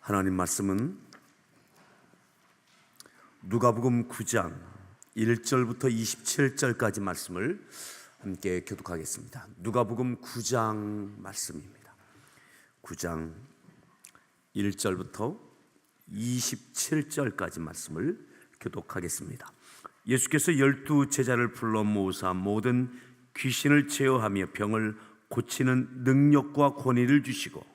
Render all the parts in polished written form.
하나님 말씀은 누가복음 9장 1절부터 27절까지 말씀을 함께 교독하겠습니다. 누가복음 9장 말씀입니다. 9장 1절부터 27절까지 말씀을 교독하겠습니다. 예수께서 12제자를 불러 모으사 모든 귀신을 제어하며 병을 고치는 능력과 권위를 주시고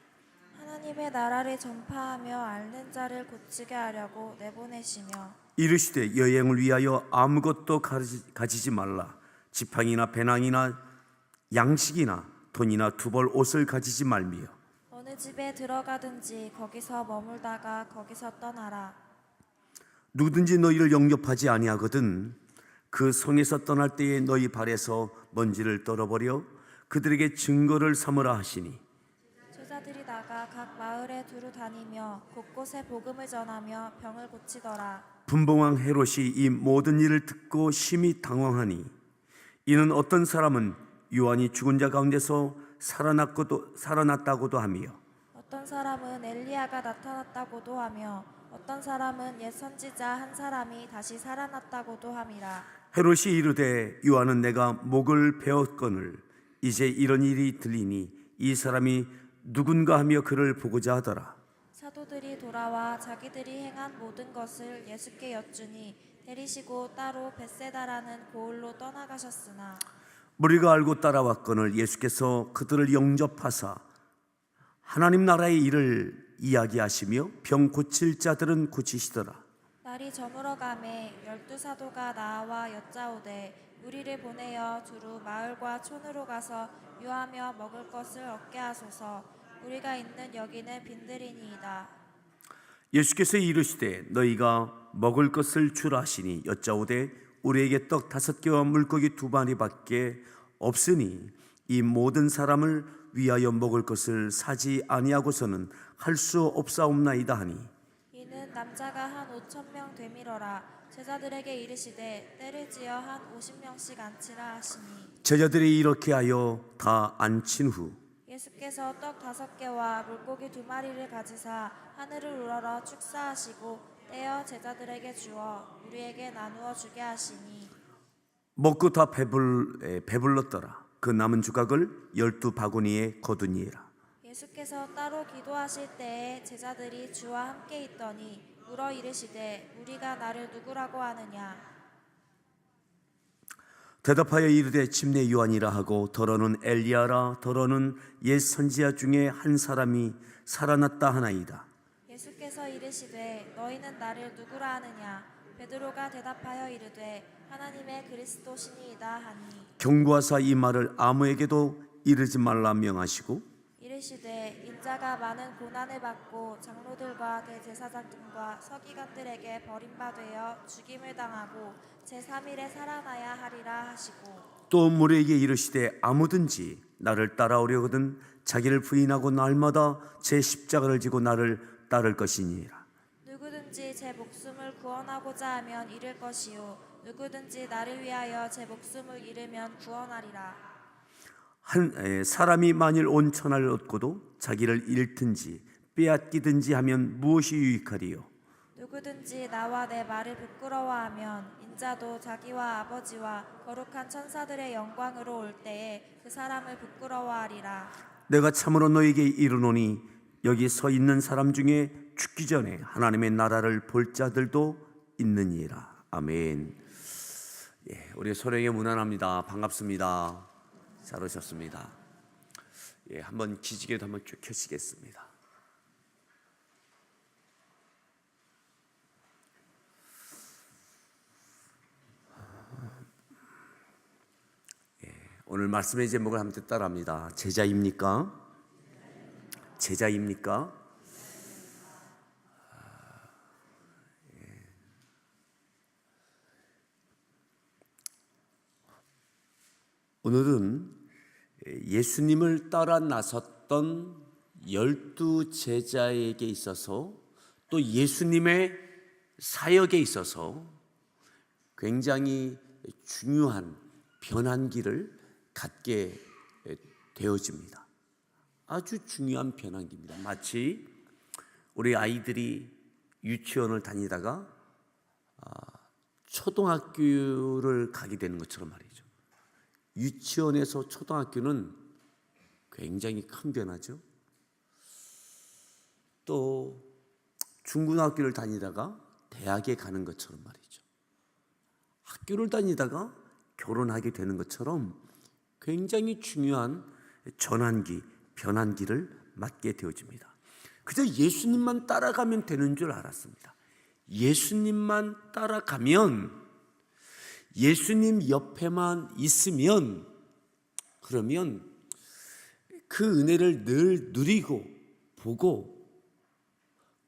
하나님의 나라를 전파하며 앓는 자를 고치게 하려고 내보내시며 이르시되 여행을 위하여 아무것도 가지지 말라. 지팡이나 배낭이나 양식이나 돈이나 두벌 옷을 가지지 말며 어느 집에 들어가든지 거기서 머물다가 거기서 떠나라. 누구든지 너희를 영접하지 아니하거든 그 성에서 떠날 때에 너희 발에서 먼지를 떨어버려 그들에게 증거를 삼으라 하시니 제자들이 나가 각 마을에 두루 다니며 곳곳에 복음을 전하며 병을 고치더라. 분봉왕 헤롯이 이 모든 일을 듣고 심히 당황하니 이는 어떤 사람은 요한이 죽은 자 가운데서 살아났다고도 하며 어떤 사람은 엘리야가 나타났다고도 하며 어떤 사람은 옛 선지자 한 사람이 다시 살아났다고도 함이라. 헤롯이 이르되 요한은 내가 목을 베었거늘 이제 이런 일이 들리니 이 사람이 누군가 하며 그를 보고자 하더라. 사도들이 돌아와 자기들이 행한 모든 것을 예수께 여쭈니 데리시고 따로 벳세다라는 고을로 떠나가셨으나 무리가 알고 따라왔거늘 예수께서 그들을 영접하사 하나님 나라의 일을 이야기하시며 병 고칠 자들은 고치시더라. 날이 저물어가매 12사도가 나와 여짜오되 우리를 보내어 두루 마을과 촌으로 가서 유하며 먹을 것을 얻게 하소서. 우리가 있는 여기는 빈들이니이다. 예수께서 이르시되 너희가 먹을 것을 주라 하시니 여짜오되 우리에게 떡 5개와 물고기 2마리밖에 없으니 이 모든 사람을 위하여 먹을 것을 사지 아니하고서는 할 수 없사옵나이다 하니 이는 남자가 한 5,000명 되밀어라. 제자들에게 이르시되 때를 지어 한 50명씩 앉히라 하시니 제자들이 이렇게 하여 다 앉힌 후 예수께서 떡 5개와 물고기 2마리를 가지사 하늘을 우러러 축사하시고 떼어 제자들에게 주어 우리에게 나누어 주게 하시니 먹고 다 배불렀더라. 그 남은 조각을 12바구니에 거두니라. 예수께서 따로 기도하실 때에 제자들이 주와 함께 있더니 물어 이르시되 우리가 나를 누구라고 하느냐. 대답하여 이르되 침례 요한이라 하고 더러는 엘리야라 더러는 옛 선지자 중에 한 사람이 살아났다 하나이다. 예수께서 이르시되 너희는 나를 누구라 하느냐. 베드로가 대답하여 이르되 하나님의 그리스도시니이다 하니 경고하사 이 말을 아무에게도 이르지 말라 명하시고 이르시되 인자가 많은 고난을 받고 장로들과 대제사장들과 서기관들에게 버림받아 죽임을 당하고 제3일에 살아나야 하리라 하시고 또 무리에게 이르시되 아무든지 나를 따라오려거든 자기를 부인하고 날마다 제 십자가를 지고 나를 따를 것이니라. 누구든지 제 목숨을 구원하고자 하면 잃을 것이요 누구든지 나를 위하여 제 목숨을 잃으면 구원하리라. 한 사람이 만일 온 천하를 얻고도 자기를 잃든지 빼앗기든지 하면 무엇이 유익하리요? 누구든지 나와 내 말을 부끄러워하면 인자도 자기와 아버지와 거룩한 천사들의 영광으로 올 때에 그 사람을 부끄러워하리라. 내가 참으로 너에게 이르노니 여기 서 있는 사람 중에 죽기 전에 하나님의 나라를 볼 자들도 있느니라. 아멘. 예, 우리 소령의 문안합니다. 반갑습니다. 잘 오셨습니다. 예, 한번 기지개도 한번 쭉 켜시겠습니다. 예, 오늘 말씀의 제목을 함께 따라합니다. 제자입니까? 제자입니까? 오늘은 예수님을 따라 나섰던 12제자에게 있어서 또 예수님의 사역에 있어서 굉장히 중요한 변환기를 갖게 되어집니다. 아주 중요한 변환기입니다. 마치 우리 아이들이 유치원을 다니다가 초등학교를 가게 되는 것처럼 말이죠. 유치원에서 초등학교는 굉장히 큰 변화죠. 또 중고등학교를 다니다가 대학에 가는 것처럼 말이죠. 학교를 다니다가 결혼하게 되는 것처럼 굉장히 중요한 전환기, 변환기를 맞게 되어집니다. 그저 예수님만 따라가면 되는 줄 알았습니다. 예수님만 따라가면, 예수님 옆에만 있으면, 그러면 그 은혜를 늘 누리고 보고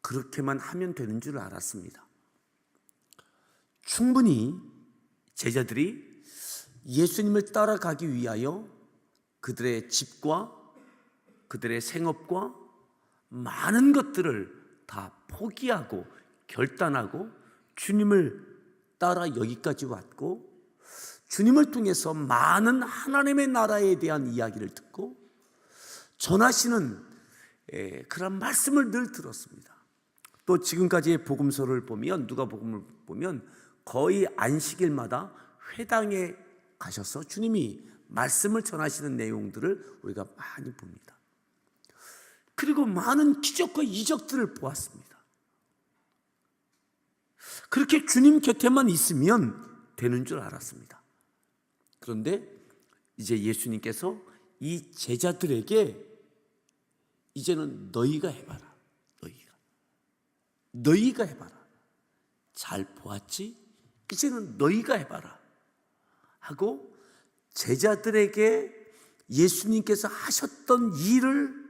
그렇게만 하면 되는 줄 알았습니다. 충분히 제자들이 예수님을 따라가기 위하여 그들의 집과 그들의 생업과 많은 것들을 다 포기하고 결단하고 주님을 따라 여기까지 왔고, 주님을 통해서 많은 하나님의 나라에 대한 이야기를 듣고 전하시는 그런 말씀을 늘 들었습니다. 또 지금까지의 복음서를 보면, 누가복음을 보면 거의 안식일마다 회당에 가셔서 주님이 말씀을 전하시는 내용들을 우리가 많이 봅니다. 그리고 많은 기적과 이적들을 보았습니다. 그렇게 주님 곁에만 있으면 되는 줄 알았습니다. 그런데 이제 예수님께서 이 제자들에게 이제는 너희가 해봐라. 너희가 해봐라. 잘 보았지? 이제는 너희가 해봐라 하고 제자들에게 예수님께서 하셨던 일을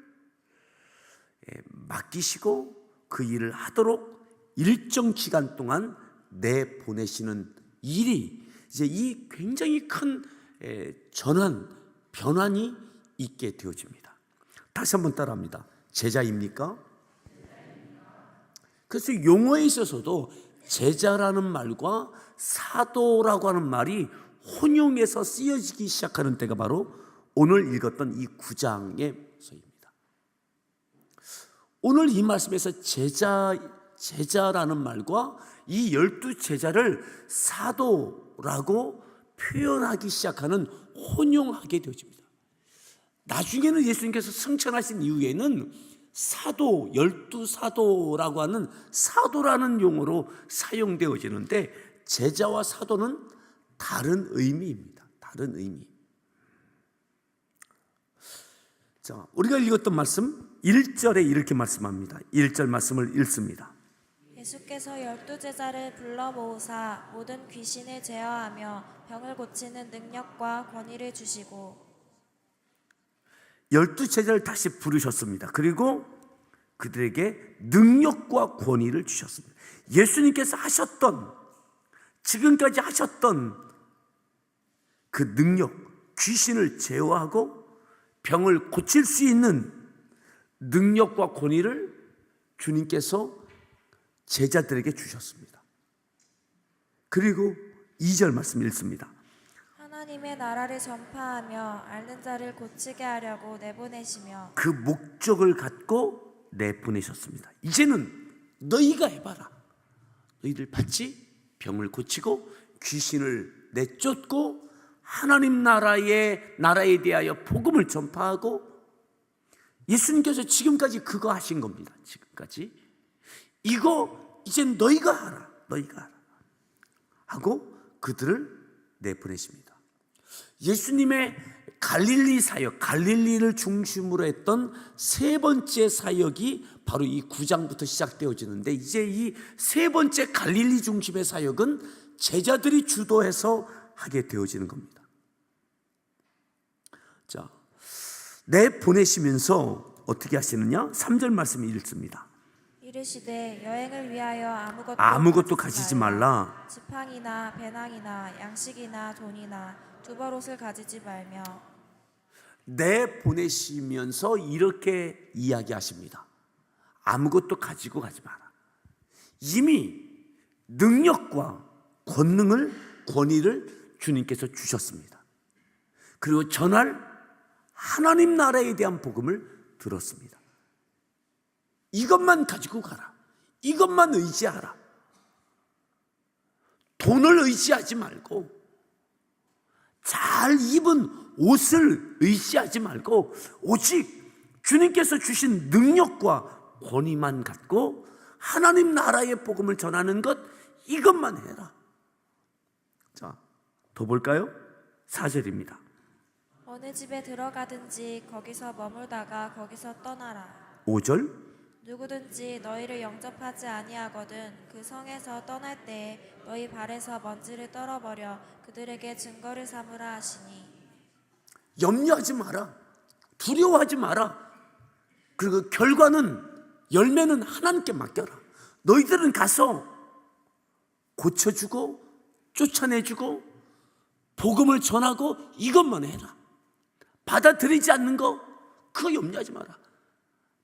맡기시고 그 일을 하도록 일정 기간 동안 내보내시는 일이 이제 이 굉장히 큰 전환, 변환이 있게 되어집니다. 다시 한번 따라합니다. 제자입니까? 그래서 용어에 있어서도 제자라는 말과 사도라고 하는 말이 혼용해서 쓰여지기 시작하는 때가 바로 오늘 읽었던 이 9장에서입니다. 오늘 이 말씀에서 제자라는 말과 이 12제자를 사도라고 표현하기 시작하는, 혼용하게 되어집니다. 나중에는 예수님께서 승천하신 이후에는 사도, 12사도라고 하는 사도라는 용어로 사용되어지는데, 제자와 사도는 다른 의미입니다. 다른 의미. 자, 우리가 읽었던 말씀 1절에 이렇게 말씀합니다. 1절 말씀을 읽습니다. 예수께서 12제자를 불러 모으사 모든 귀신을 제어하며 병을 고치는 능력과 권위를 주시고, 12제자를 다시 부르셨습니다. 그리고 그들에게 능력과 권위를 주셨습니다. 예수님께서 하셨던, 지금까지 하셨던 그 능력, 귀신을 제어하고 병을 고칠 수 있는 능력과 권위를 주님께서 제자들에게 주셨습니다. 그리고 2절 말씀 읽습니다. 하나님의 나라를 전파하며 앓는 자를 고치게 하려고 내보내시며, 그 목적을 갖고 내보내셨습니다. 이제는 너희가 해봐라. 너희들 봤지? 병을 고치고 귀신을 내쫓고 하나님 나라에 대하여 복음을 전파하고, 예수님께서 지금까지 그거 하신 겁니다. 지금까지 이거 이제 너희가 하라. 너희가 하라 하고 그들을 내보내십니다. 예수님의 갈릴리 사역, 갈릴리를 중심으로 했던 세 번째 사역이 바로 이 9장부터 시작되어지는데, 이제 이 세 번째 갈릴리 중심의 사역은 제자들이 주도해서 하게 되어지는 겁니다. 자, 내보내시면서 어떻게 하시느냐? 3절 말씀이 읽습니다. 이르시되 여행을 위하여 아무것도 가지지 말라. 지팡이나 배낭이나 양식이나 돈이나 두벌옷을 가지지 말며. 내보내시면서 이렇게 이야기하십니다. 아무것도 가지고 가지 마라. 이미 능력과 권위를 주님께서 주셨습니다. 그리고 전할 하나님 나라에 대한 복음을 들었습니다. 이것만 가지고 가라. 이것만 의지하라. 돈을 의지하지 말고, 잘 입은 옷을 의지하지 말고, 오직 주님께서 주신 능력과 권위만 갖고 하나님 나라의 복음을 전하는 것, 이것만 해라. 자, 더 볼까요? 4절입니다. 어느 집에 들어가든지 거기서 머물다가 거기서 떠나라. 5절. 누구든지 너희를 영접하지 아니하거든 그 성에서 떠날 때에 너희 발에서 먼지를 떨어버려 그들에게 증거를 삼으라 하시니. 염려하지 마라. 두려워하지 마라. 그리고 결과는, 열매는 하나님께 맡겨라. 너희들은 가서 고쳐주고 쫓아내주고 복음을 전하고 이것만 해라. 받아들이지 않는 거, 그거 염려하지 마라.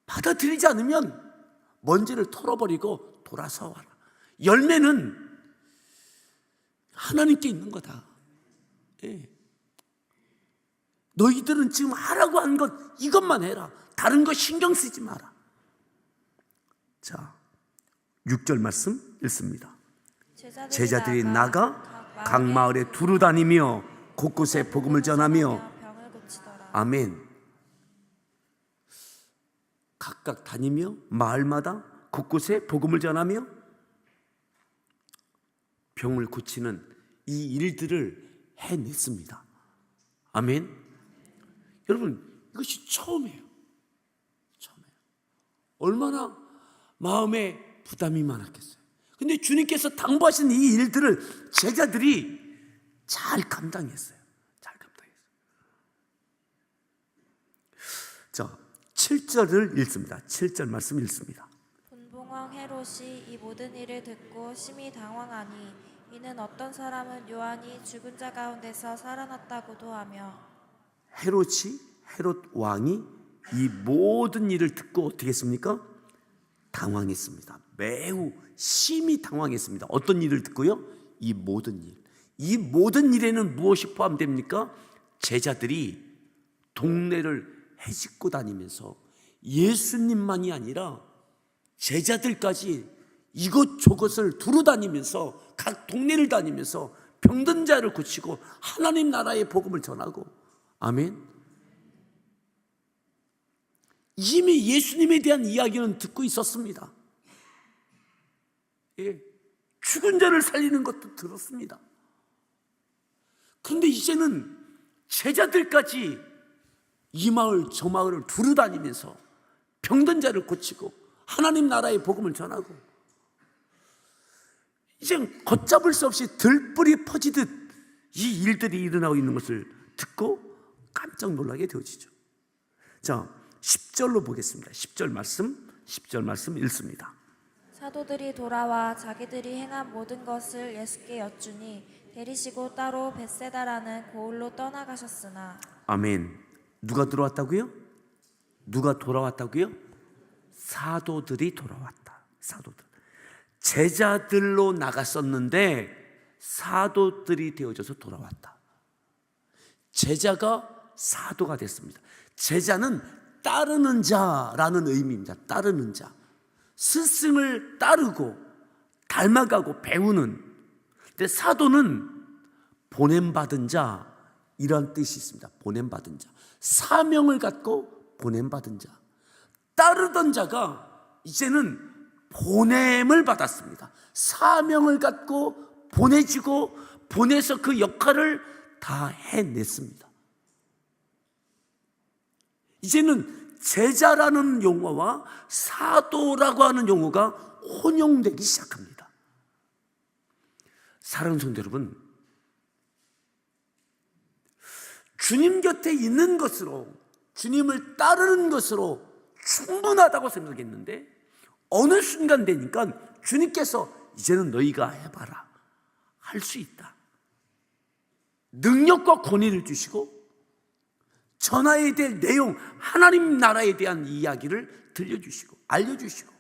받아들이지 않으면 먼지를 털어버리고 돌아서 와라. 열매는 하나님께 있는 거다. 예. 너희들은 지금 하라고 한 것, 이것만 해라. 다른 거 신경 쓰지 마라. 자, 6절 말씀 읽습니다. 제자들이 나가 각 마을에 두루 다니며 곳곳에 복음을 전하며. 병을 고치더라. 아멘. 각각 다니며 마을마다 곳곳에 복음을 전하며 병을 고치는 이 일들을 해냈습니다. 아멘. 여러분, 이것이 처음이에요. 얼마나 마음에 부담이 많았겠어요. 근데 주님께서 당부하신 이 일들을 제자들이 잘 감당했어요. 자, 7절을 읽습니다. 7절 말씀 읽습니다. 분봉왕 헤롯이 이 모든 일을 듣고 심히 당황하니 이는 어떤 사람은 요한이 죽은 자 가운데서 살아났다고도 하며. 헤롯 왕이 이 모든 일을 듣고 어떻게 했습니까? 당황했습니다. 매우 심히 당황했습니다. 어떤 일을 듣고요? 이 모든 일. 이 모든 일에는 무엇이 포함됩니까? 제자들이 동네를 헤집고 다니면서 예수님만이 아니라 제자들까지 이것저것을 두루 다니면서 각 동네를 다니면서 병든 자를 고치고 하나님 나라의 복음을 전하고. 아멘. 이미 예수님에 대한 이야기는 듣고 있었습니다. 예, 죽은 자를 살리는 것도 들었습니다. 그런데 이제는 제자들까지 이 마을 저 마을을 두루 다니면서 병든 자를 고치고 하나님 나라의 복음을 전하고, 이제 걷잡을 수 없이 들불이 퍼지듯 이 일들이 일어나고 있는 것을 듣고 깜짝 놀라게 되어지죠. 자, 10절로 보겠습니다. 10절 말씀 읽습니다. 사도들이 돌아와 자기들이 행한 모든 것을 예수께 여쭈니 데리시고 따로 벳세다라는 고을로 떠나가셨으나. 아멘. 누가 들어왔다고요? 누가 돌아왔다고요? 사도들이 돌아왔다. 사도들. 제자들로 나갔었는데 사도들이 되어져서 돌아왔다. 제자가 사도가 됐습니다. 제자는 따르는 자라는 의미입니다. 따르는 자. 스승을 따르고 닮아가고 배우는. 근데 사도는 보냄받은 자, 이런 뜻이 있습니다. 보냄받은 자. 사명을 갖고 보냄받은 자. 따르던 자가 이제는 보냄을 받았습니다. 사명을 갖고 보내지고 보내서 그 역할을 다 해냈습니다. 이제는 제자라는 용어와 사도라고 하는 용어가 혼용되기 시작합니다. 사랑하는 성도 여러분, 주님 곁에 있는 것으로, 주님을 따르는 것으로 충분하다고 생각했는데 어느 순간 되니까 주님께서 이제는 너희가 해봐라, 할 수 있다, 능력과 권위를 주시고 전하야 될 내용, 하나님 나라에 대한 이야기를 들려주시고 알려주시고,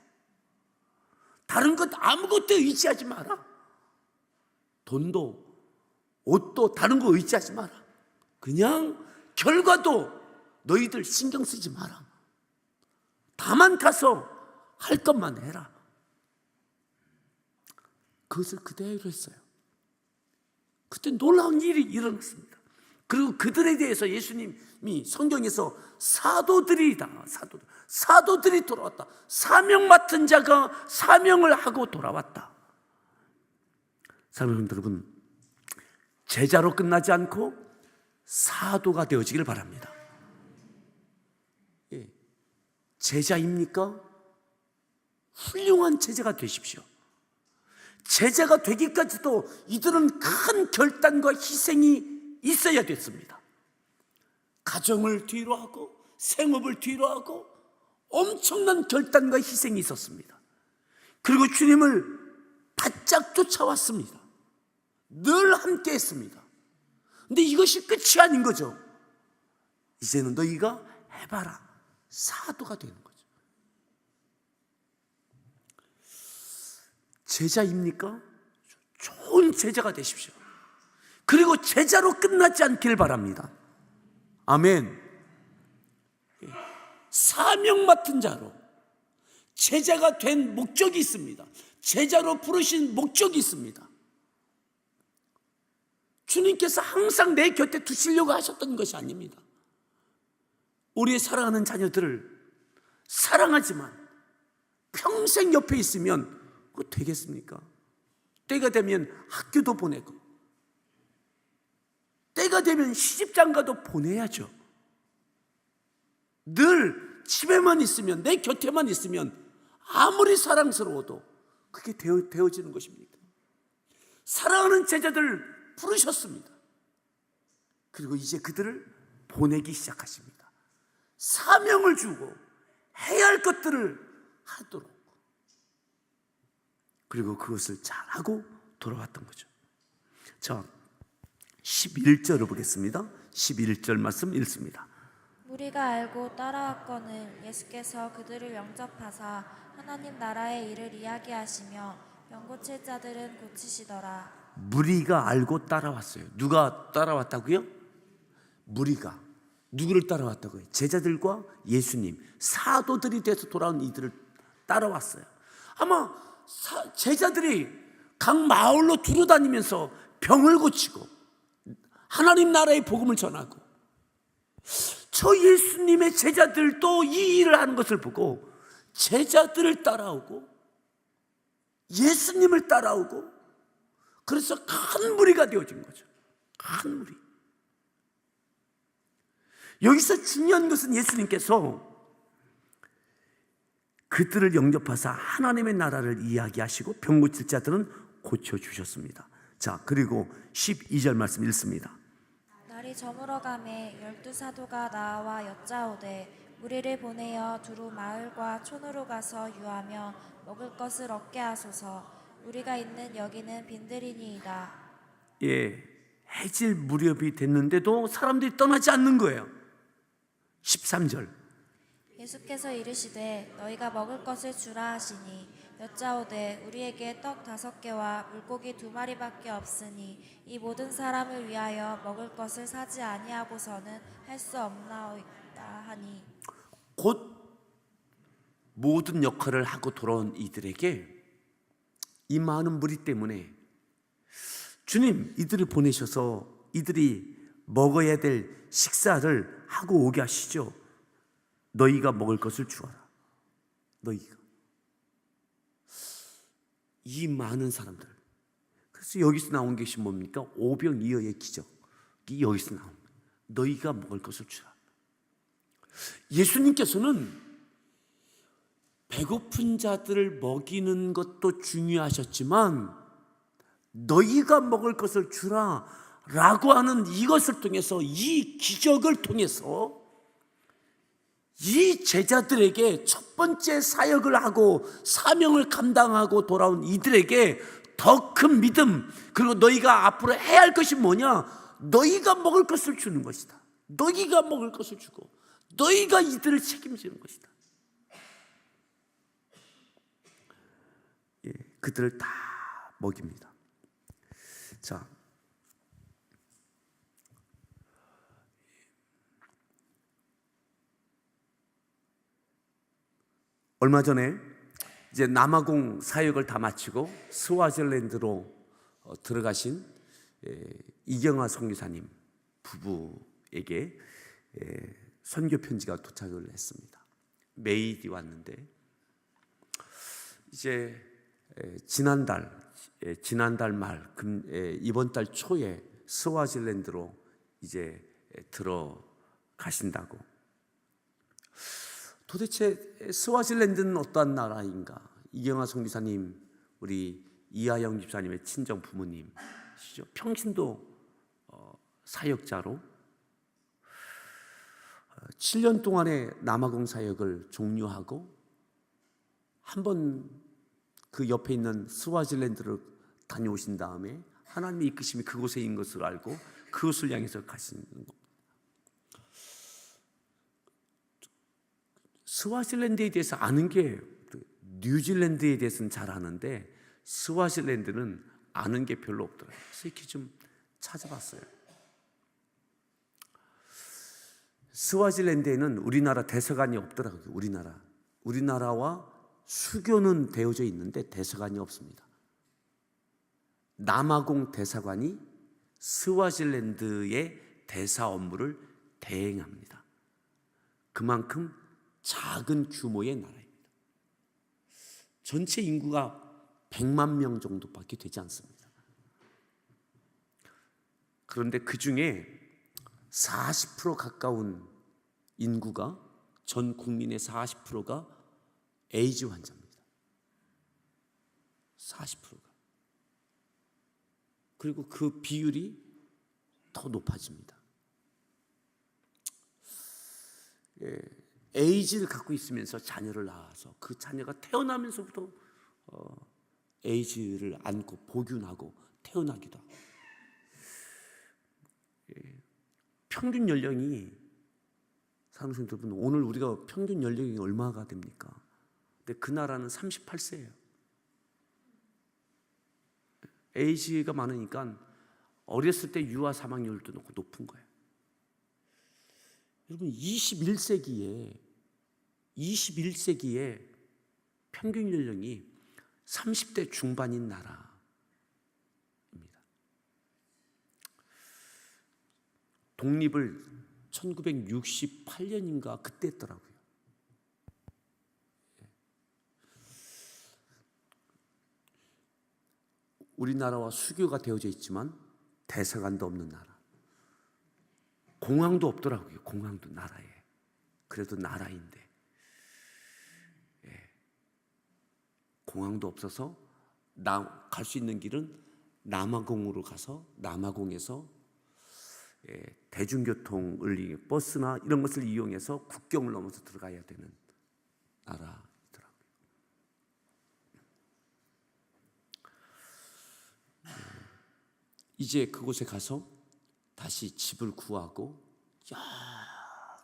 다른 것 아무것도 의지하지 마라. 돈도 옷도 다른 거 의지하지 마라. 그냥 결과도 너희들 신경 쓰지 마라. 다만 가서 할 것만 해라. 그것을 그대로 했어요. 그때 놀라운 일이 일어났습니다. 그리고 그들에 대해서 예수님이 성경에서 사도들이다, 사도들이 돌아왔다. 사명 맡은 자가 사명을 하고 돌아왔다. 사랑하는 여러분, 제자로 끝나지 않고 사도가 되어지길 바랍니다. 예. 제자입니까? 훌륭한 제자가 되십시오. 제자가 되기까지도 이들은 큰 결단과 희생이 있어야 됐습니다. 가정을 뒤로 하고 생업을 뒤로 하고 엄청난 결단과 희생이 있었습니다. 그리고 주님을 바짝 쫓아왔습니다. 늘 함께 했습니다. 근데 이것이 끝이 아닌 거죠. 이제는 너희가 해봐라. 사도가 되는 거죠. 제자입니까? 좋은 제자가 되십시오. 그리고 제자로 끝나지 않기를 바랍니다. 아멘. 사명 맡은 자로 제자가 된 목적이 있습니다. 제자로 부르신 목적이 있습니다. 주님께서 항상 내 곁에 두시려고 하셨던 것이 아닙니다. 우리의 사랑하는 자녀들을 사랑하지만 평생 옆에 있으면 그거 되겠습니까? 때가 되면 학교도 보내고 때가 되면 시집장가도 보내야죠. 늘 집에만 있으면, 내 곁에만 있으면 아무리 사랑스러워도 그게 되어지는 것입니다. 사랑하는 제자들 부르셨습니다. 그리고 이제 그들을 보내기 시작하십니다. 사명을 주고 해야 할 것들을 하도록, 그리고 그것을 잘하고 돌아왔던 거죠. 자, 11절을 보겠습니다. 11절 말씀 읽습니다. 우리가 알고 따라왔거늘 예수께서 그들을 영접하사 하나님 나라의 일을 이야기하시며 병 고칠 자들은 고치시더라. 무리가 알고 따라왔어요. 누가 따라왔다고요? 무리가. 누구를 따라왔다고요? 제자들과 예수님, 사도들이 돼서 돌아온 이들을 따라왔어요. 아마 제자들이 각 마을로 두루다니면서 병을 고치고 하나님 나라의 복음을 전하고, 저 예수님의 제자들도 이 일을 하는 것을 보고 제자들을 따라오고 예수님을 따라오고, 그래서 큰 무리가 되어진 거죠. 큰 무리. 여기서 중요한 것은 예수님께서 그들을 영접하사 하나님의 나라를 이야기하시고 병 고칠 자들은 고쳐주셨습니다. 자, 그리고 12절 말씀 읽습니다. 날이 저물어가매 12사도가 나와 여짜오되 우리를 보내어 두루 마을과 촌으로 가서 유하며 먹을 것을 얻게 하소서. 우리가 있는 여기는 빈들이니이다. 예, 해질 무렵이 됐는데도 사람들이 떠나지 않는 거예요. 13절. 예수께서 이르시되 너희가 먹을 것을 주라 하시니 여짜오되 우리에게 떡 5개와 물고기 2마리밖에 없으니 이 모든 사람을 위하여 먹을 것을 사지 아니하고서는 할 수 없나이다 하니, 곧 모든 역할을 하고 돌아온 이들에게 이 많은 무리 때문에 주님, 이들을 보내셔서 이들이 먹어야 될 식사를 하고 오게 하시죠. 너희가 먹을 것을 주어라. 너희가. 이 많은 사람들. 그래서 여기서 나온 것이 뭡니까? 오병이어의 기적이 여기서 나온 거예요. 너희가 먹을 것을 주라. 예수님께서는 배고픈 자들을 먹이는 것도 중요하셨지만 너희가 먹을 것을 주라 라고 하는 이것을 통해서, 이 기적을 통해서 이 제자들에게 첫 번째 사역을 하고 사명을 감당하고 돌아온 이들에게 더 큰 믿음, 그리고 너희가 앞으로 해야 할 것이 뭐냐? 너희가 먹을 것을 주는 것이다. 너희가 먹을 것을 주고 너희가 이들을 책임지는 것이다. 예, 그들을 다 먹입니다. 자, 얼마 전에 이제 남아공 사역을 다 마치고 스와질랜드로 들어가신 이경아 선교사님 부부에게 선교 편지가 도착을 했습니다. 메일이 왔는데 이제 지난달 말 이번 달 초에 스와질랜드로 이제 들어가신다고. 도대체 스와질랜드는 어떠한 나라인가? 이경아 선교사님, 우리 이하영 집사님의 친정 부모님이시죠. 평신도 사역자로 7년 동안의 남아공 사역을 종료하고 한번 그 옆에 있는 스와질랜드를 다녀오신 다음에 하나님의 이끄심이 그곳에 있는 것을 알고 그곳을 향해서 가시는 겁니다. 스와질랜드에 대해서 아는 게 뉴질랜드에 대해서는 잘 아는데 스와질랜드는 아는 게 별로 없더라고요. 그래서 이렇게 좀 찾아봤어요. 스와질랜드에는 우리나라 대사관이 없더라고요. 우리나라와 수교는 되어져 있는데 대사관이 없습니다. 남아공 대사관이 스와질랜드의 대사 업무를 대행합니다. 그만큼 작은 규모의 나라입니다. 전체 인구가 100만 명 정도밖에 되지 않습니다. 그런데 그 중에 40% 가까운 인구가, 전 국민의 40%가 에이즈 환자입니다. 40%가. 그리고 그 비율이 더 높아집니다. 에이즈를 갖고 있으면서 자녀를 낳아서 그 자녀가 태어나면서부터 에이즈를 안고 복균하고 태어나기도 하고. 평균 연령이, 사랑하는 여러분, 오늘 우리가 평균 연령이 얼마가 됩니까? 근데 그 나라는 38세예요. 에이즈가 많으니까 어렸을 때 유아 사망률도 높은 거예요. 여러분, 21세기에 평균 연령이 30대 중반인 나라입니다. 독립을 1968년인가 그때 했더라고요. 우리나라와 수교가 되어져 있지만 대사관도 없는 나라. 공항도 없더라고요. 공항도 나라에. 그래도 나라인데. 공항도 없어서 갈 수 있는 길은 남아공으로 가서 남아공에서 대중교통을, 버스나 이런 것을 이용해서 국경을 넘어서 들어가야 되는 나라더라고요. 이제 그곳에 가서 다시 집을 구하고 여러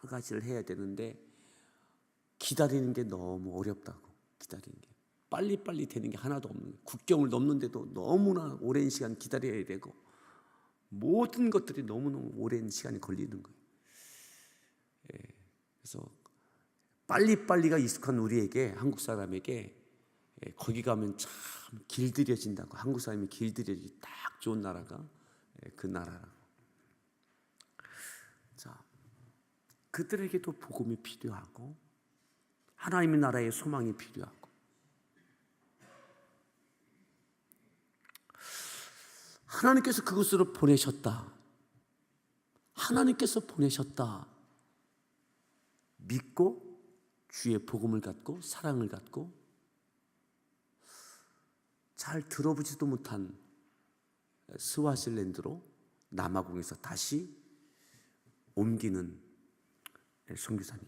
가지를 해야 되는데 기다리는 게 너무 어렵다고. 기다리는 게 빨리빨리 되는 게 하나도 없는 거예요. 국경을 넘는데도 너무나 오랜 시간 기다려야 되고 모든 것들이 너무너무 오랜 시간이 걸리는 거예요. 그래서 빨리빨리가 익숙한 우리에게, 한국 사람에게 거기 가면 참 길들여진다고. 한국 사람이 길들여지기 딱 좋은 나라가 그 나라라고. 자, 그들에게도 복음이 필요하고 하나님의 나라의 소망이 필요하고 하나님께서 그곳으로 보내셨다. 하나님께서 보내셨다. 믿고 주의 복음을 갖고 사랑을 갖고 잘 들어보지도 못한 스와질랜드로 남아공에서 다시 옮기는 선교사님.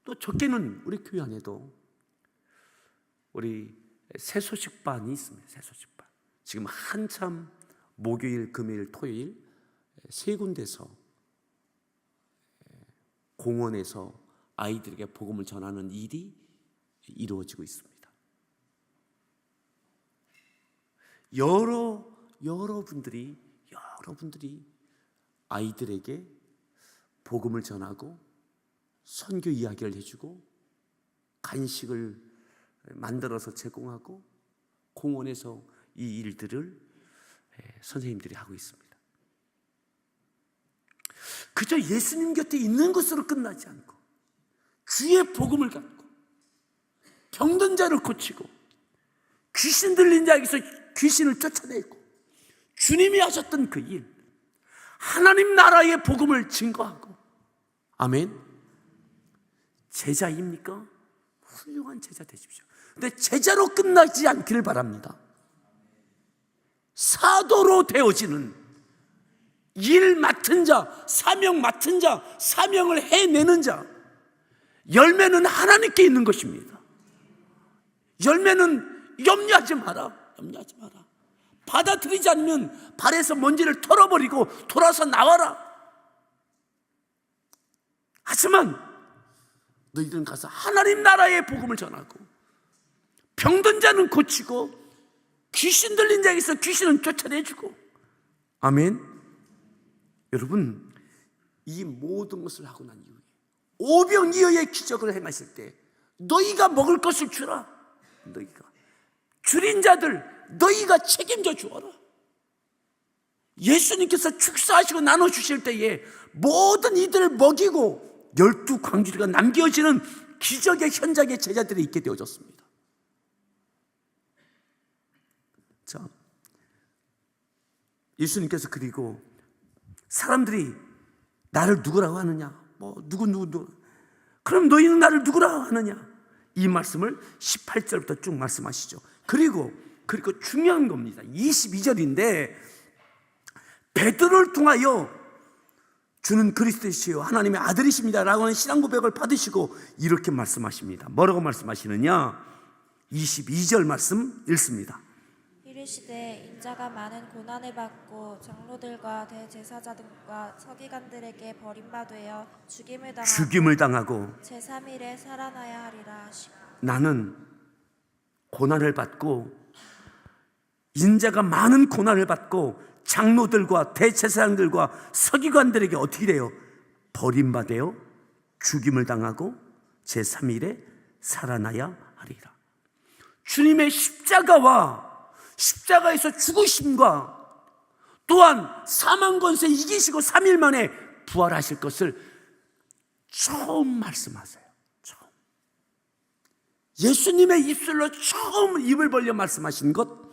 또 적게는 우리 교회 안에도 우리 새소식반이 있습니다. 새소식반. 지금 한참 목요일, 금요일, 토요일 세 군데서 공원에서 아이들에게 복음을 전하는 일이 이루어지고 있습니다. 여러분들이 아이들에게 복음을 전하고 선교 이야기를 해주고 간식을 만들어서 제공하고 공원에서 이 일들을 선생님들이 하고 있습니다. 그저 예수님 곁에 있는 것으로 끝나지 않고 주의 복음을 갖고 병든 자를 고치고 귀신 들린 자에게서 귀신을 쫓아내고 주님이 하셨던 그 일, 하나님 나라의 복음을 증거하고, 아멘. 제자입니까? 훌륭한 제자 되십시오. 근데 제자로 끝나지 않기를 바랍니다. 사도로 되어지는, 일 맡은 자, 사명 맡은 자, 사명을 해내는 자, 열매는 하나님께 있는 것입니다. 열매는 염려하지 마라. 염려하지 마라. 받아들이지 않으면 발에서 먼지를 털어버리고 돌아서 나와라. 하지만 너희들은 가서 하나님 나라의 복음을 전하고 병든 자는 고치고 귀신 들린 자에게서 귀신은 쫓아내주고, 아멘. 여러분, 이 모든 것을 하고 난 이후에 오병이어의 기적을 행하실 때 너희가 먹을 것을 주라. 너희가 줄인 자들 너희가 책임져 주어라. 예수님께서 축사하시고 나눠주실 때에 모든 이들을 먹이고 12광주리가 남겨지는 기적의 현장에 제자들이 있게 되어졌습니다. 자, 예수님께서 그리고 사람들이 나를 누구라고 하느냐, 누구 그럼 너희는 나를 누구라고 하느냐, 이 말씀을 18절부터 쭉 말씀하시죠. 그리고 중요한 겁니다. 22절인데 베드로를 통하여 주는 그리스도시요 하나님의 아들이십니다 라고 하는 신앙 고백을 받으시고 이렇게 말씀하십니다. 뭐라고 말씀하시느냐, 22절 말씀 읽습니다. 이르시되 인자가 많은 고난을 받고 장로들과 대제사장들과 서기관들에게 버림받되어 죽임을 당하고 제3일에 살아나야 하리라 하시고, 나는 고난을 받고 인자가 많은 고난을 받고 장로들과 대제사장들과 서기관들에게 어떻게 돼요? 버림받아 죽임을 당하고 제3일에 살아나야 하리라. 주님의 십자가에서 죽으심과 또한 사망 권세 이기시고 3일 만에 부활하실 것을 처음 말씀하세요. 처음. 예수님의 입술로 처음 입을 벌려 말씀하신 것,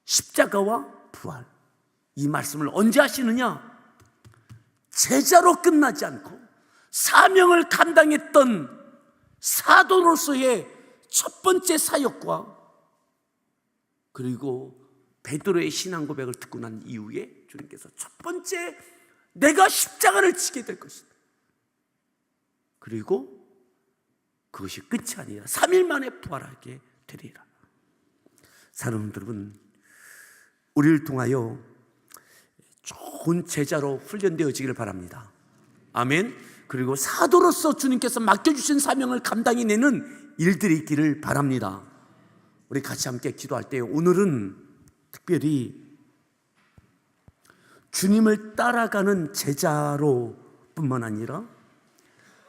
십자가와 부활. 이 말씀을 언제 하시느냐? 제자로 끝나지 않고 사명을 감당했던 사도로서의 첫 번째 사역과 그리고 베드로의 신앙 고백을 듣고 난 이후에 주님께서 첫 번째, 내가 십자가를 지게 될 것이다. 그리고 그것이 끝이 아니라 3일 만에 부활하게 되리라. 사랑하는 여러분, 우리를 통하여 좋은 제자로 훈련되어지기를 바랍니다. 아멘. 그리고 사도로서 주님께서 맡겨주신 사명을 감당해내는 일들이 있기를 바랍니다. 우리 같이 함께 기도할 때 오늘은 특별히 주님을 따라가는 제자로 뿐만 아니라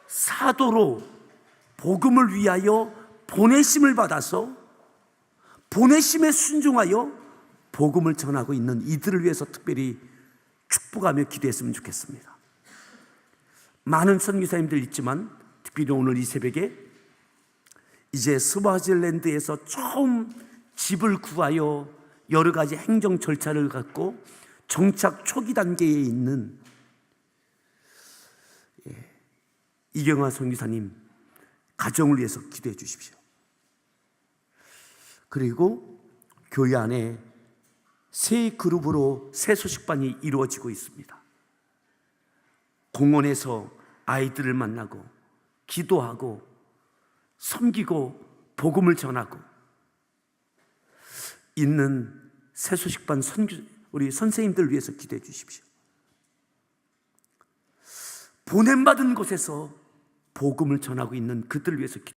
사도로 복음을 위하여 보내심을 받아서 보내심에 순종하여 복음을 전하고 있는 이들을 위해서 특별히 축복하며 기도했으면 좋겠습니다. 많은 선교사님들 있지만 특별히 오늘 이 새벽에 이제 스와질랜드에서 처음 집을 구하여 여러 가지 행정 절차를 갖고 정착 초기 단계에 있는 이경화 선교사님 가정을 위해서 기도해 주십시오. 그리고 교회 안에 새 그룹으로 새 소식반이 이루어지고 있습니다. 공원에서 아이들을 만나고 기도하고 섬기고 복음을 전하고 있는 새 소식반 우리 선생님들 위해서 기도해 주십시오. 보냄받은 곳에서 복음을 전하고 있는 그들을 위해서 기도해 주십시오.